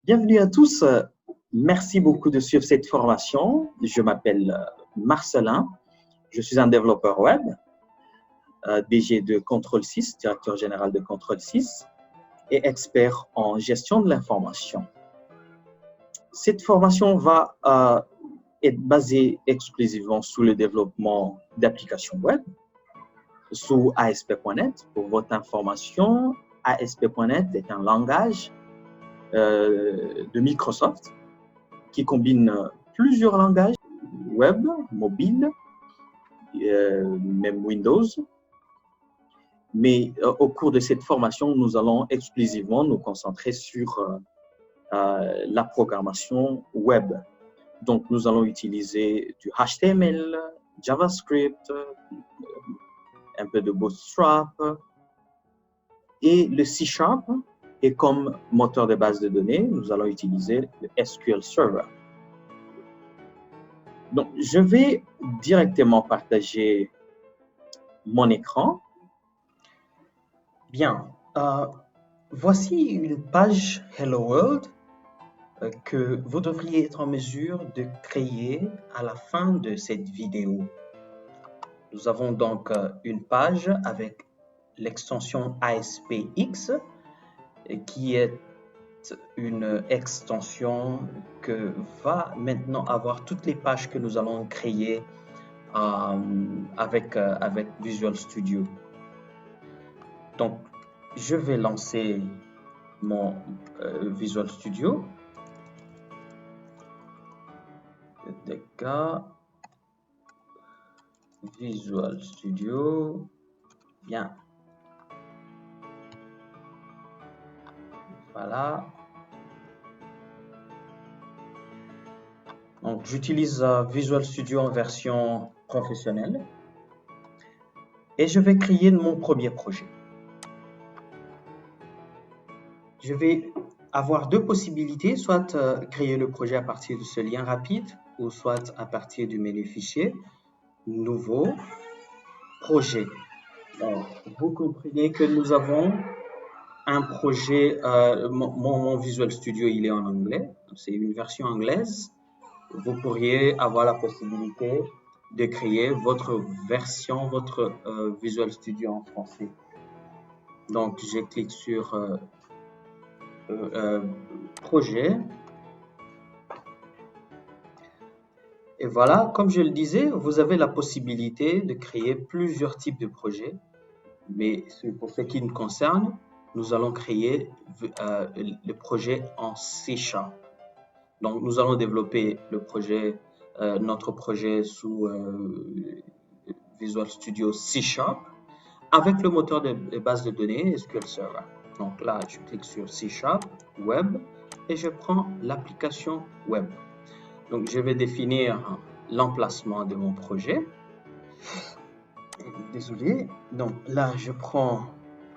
Bienvenue à tous. Merci beaucoup de suivre cette formation. Je m'appelle Marcelin. Je suis un développeur web, DG de Contrôle 6, directeur général de Contrôle 6 et expert en gestion de l'information. Cette formation va être basée exclusivement sur le développement d'applications web, sous ASP.NET. Pour votre information, ASP.NET est un langage de Microsoft qui combine plusieurs langages web, mobile, même Windows. Mais au cours de cette formation, nous allons exclusivement nous concentrer sur la programmation web. Donc, nous allons utiliser du HTML, JavaScript, un peu de Bootstrap et le C#. Et comme moteur de base de données, nous allons utiliser le SQL Server. Donc, je vais directement partager mon écran. Bien, voici une page Hello World que vous devriez être en mesure de créer à la fin de cette vidéo. Nous avons donc une page avec l'extension ASPX qui est une extension que va maintenant avoir toutes les pages que nous allons créer avec Visual Studio. Donc, je vais lancer mon Visual Studio. D'accord. Visual Studio. Bien. Voilà. Donc, j'utilise Visual Studio en version professionnelle. Et je vais créer mon premier projet. Je vais avoir deux possibilités, soit créer le projet à partir de ce lien rapide, ou soit à partir du menu fichier, nouveau, projet. Donc, vous comprenez que nous avons un projet, mon Visual Studio, il est en anglais, c'est une version anglaise. Vous pourriez avoir la possibilité de créer votre version, votre Visual Studio en français. Donc, je clique sur projet. Et voilà, comme je le disais, vous avez la possibilité de créer plusieurs types de projets. Mais pour ce qui nous concerne, nous allons créer le projet en C#. Donc, nous allons développer le projet, notre projet sous Visual Studio C# avec le moteur de base de données SQL Server. Donc là, je clique sur C# Web et je prends l'application web. Donc, je vais définir l'emplacement de mon projet. Désolé. Donc là, je prends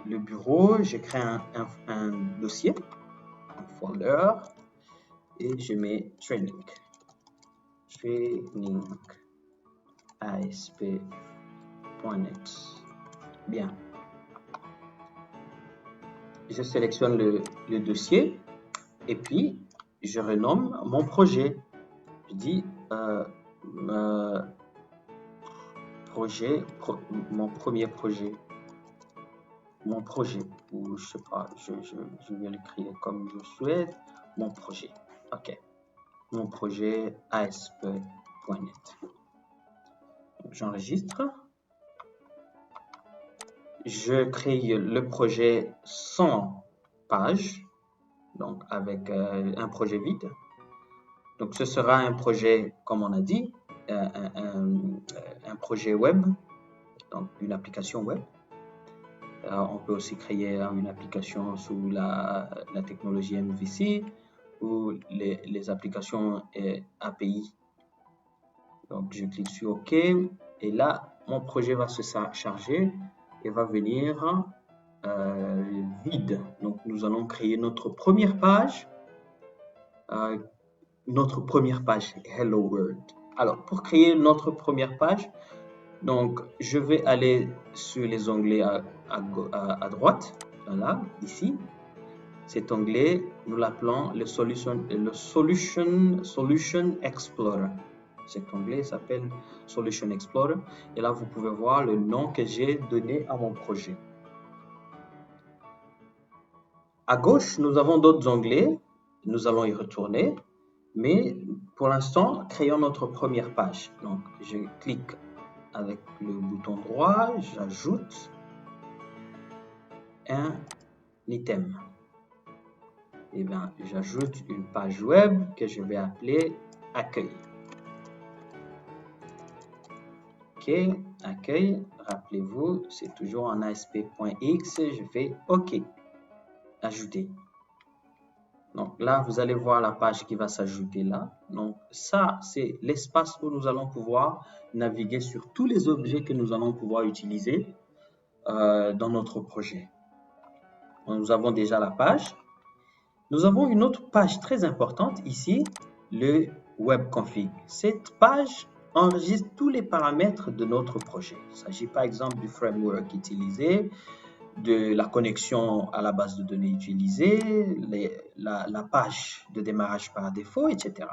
le bureau, je crée un dossier, un folder, et je mets training. Training ASP.NET. Bien. Je sélectionne le dossier et puis je renomme mon projet. Je dis mon premier projet. Mon projet, ou je sais pas, je vais l'écrire comme je souhaite. Mon projet. OK. Mon projet ASP.NET. J'enregistre. Je crée le projet sans page, donc avec un projet vide. Donc, ce sera un projet, comme on a dit, un projet web, donc une application web. On peut aussi créer une application sous la technologie MVC ou les applications API. Donc, je clique sur OK et là, mon projet va se charger et va venir vide. Donc, nous allons créer notre première page. Hello World. Alors, pour créer notre première page, donc je vais aller sur les onglets à droite, là, ici, Cet onglet, nous l'appelons le Solution Explorer. Cet onglet s'appelle Solution Explorer. Et là, vous pouvez voir le nom que j'ai donné à mon projet. À gauche, nous avons d'autres onglets. Nous allons y retourner. Mais pour l'instant, créons notre première page. Donc, je clique avec le bouton droit, j'ajoute un item. Et bien, j'ajoute une page web que je vais appeler accueil. OK, accueil, rappelez-vous, c'est toujours en ASP.x, je fais OK, ajouter. Donc là, vous allez voir la page qui va s'ajouter là. Donc ça, c'est l'espace où nous allons pouvoir naviguer sur tous les objets que nous allons pouvoir utiliser dans notre projet. Donc, nous avons déjà la page. Nous avons une autre page très importante ici, le web config. Cette page enregistre tous les paramètres de notre projet. Il s'agit par exemple du framework utilisé, de la connexion à la base de données utilisée, la page de démarrage par défaut, etc.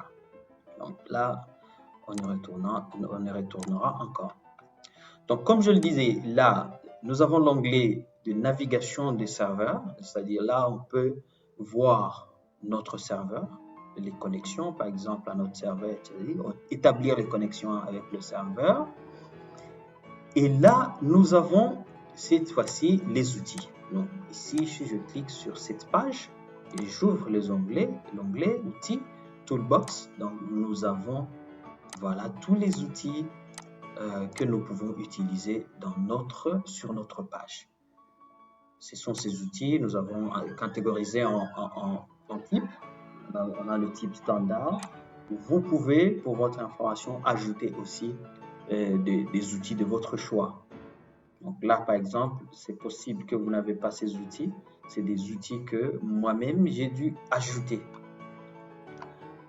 Donc là, on y retournera encore. Donc comme je le disais, là, nous avons l'onglet de navigation des serveurs, c'est-à-dire là, on peut voir notre serveur, les connexions, par exemple, à notre serveur, établir les connexions avec le serveur. Et là, nous avons cette fois-ci les outils. Donc ici, si je clique sur cette page et j'ouvre les onglets, l'onglet outils, toolbox, donc nous avons voilà tous les outils que nous pouvons utiliser sur notre page. Ce sont ces outils, nous avons catégorisé en type. On a le type standard. Vous pouvez, pour votre information, ajouter aussi des outils de votre choix. Donc là, par exemple, c'est possible que vous n'avez pas ces outils. C'est des outils que moi-même, j'ai dû ajouter.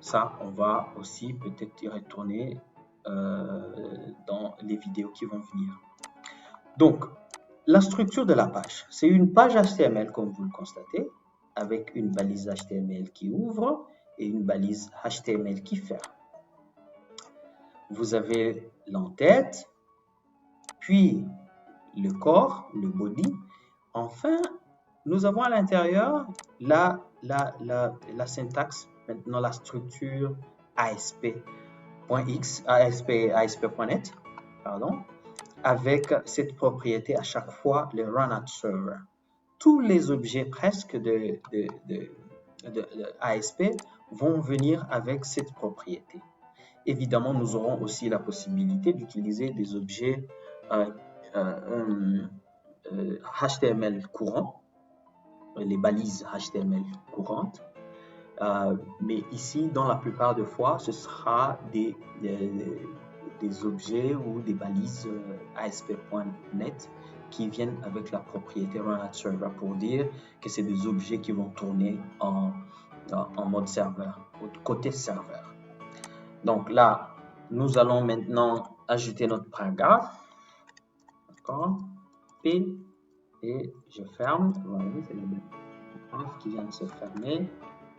Ça, on va aussi peut-être y retourner dans les vidéos qui vont venir. Donc, la structure de la page, c'est une page HTML comme vous le constatez, avec une balise HTML qui ouvre et une balise HTML qui ferme. Vous avez l'entête, puis le corps, le body. Enfin, nous avons à l'intérieur la syntaxe, maintenant la structure ASP.x, ASP.net, pardon, avec cette propriété à chaque fois, le run at server. Tous les objets presque de ASP vont venir avec cette propriété. Évidemment, nous aurons aussi la possibilité d'utiliser des objets HTML courants, les balises HTML courantes. Mais ici, dans la plupart des fois, ce sera des objets ou des balises ASP.NET qui viennent avec la propriété run at server pour dire que c'est des objets qui vont tourner en mode serveur, côté serveur. Donc là, nous allons maintenant ajouter notre paragraphe. D'accord. P et je ferme. Voilà, c'est le paragraphe qui vient de se fermer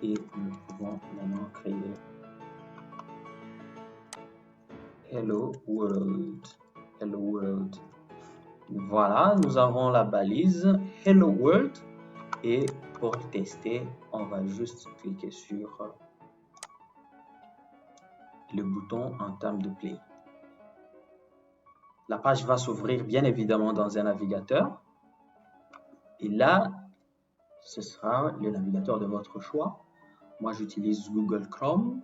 et nous pouvons maintenant créer Hello World. Hello World. Voilà, nous avons la balise Hello World et pour tester, on va juste cliquer sur le bouton en termes de play. La page va s'ouvrir bien évidemment dans un navigateur et là, ce sera le navigateur de votre choix. Moi, j'utilise Google Chrome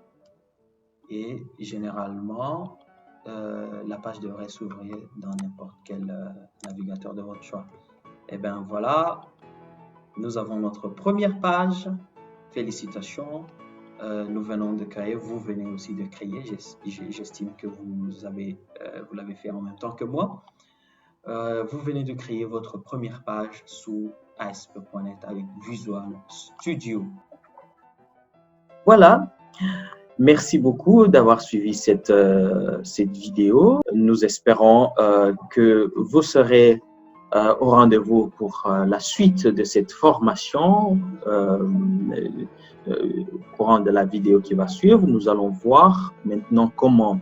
et généralement, la page devrait s'ouvrir dans n'importe quel navigateur de votre choix. Et bien voilà, nous avons notre première page. Félicitations, nous venons de créer, vous venez aussi de créer. J'estime que vous l'avez fait en même temps que moi. Vous venez de créer votre première page sous ASP.NET avec Visual Studio. Voilà. Merci beaucoup d'avoir suivi cette vidéo. Nous espérons que vous serez au rendez-vous pour la suite de cette formation. Au courant de la vidéo qui va suivre, nous allons voir maintenant comment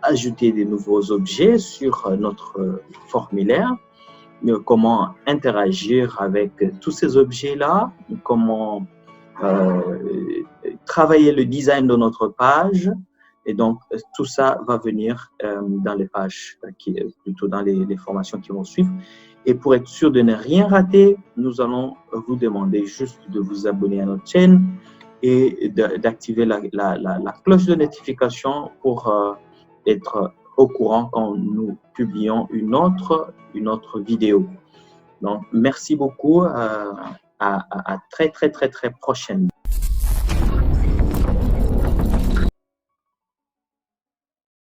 ajouter des nouveaux objets sur notre formulaire, comment interagir avec tous ces objets-là, comment travailler le design de notre page. Et donc, tout ça va venir dans les pages, plutôt dans les formations qui vont suivre. Et pour être sûr de ne rien rater, nous allons vous demander juste de vous abonner à notre chaîne et d'activer la cloche de notification pour être au courant quand nous publions une autre vidéo. Donc, merci beaucoup. À très prochainement.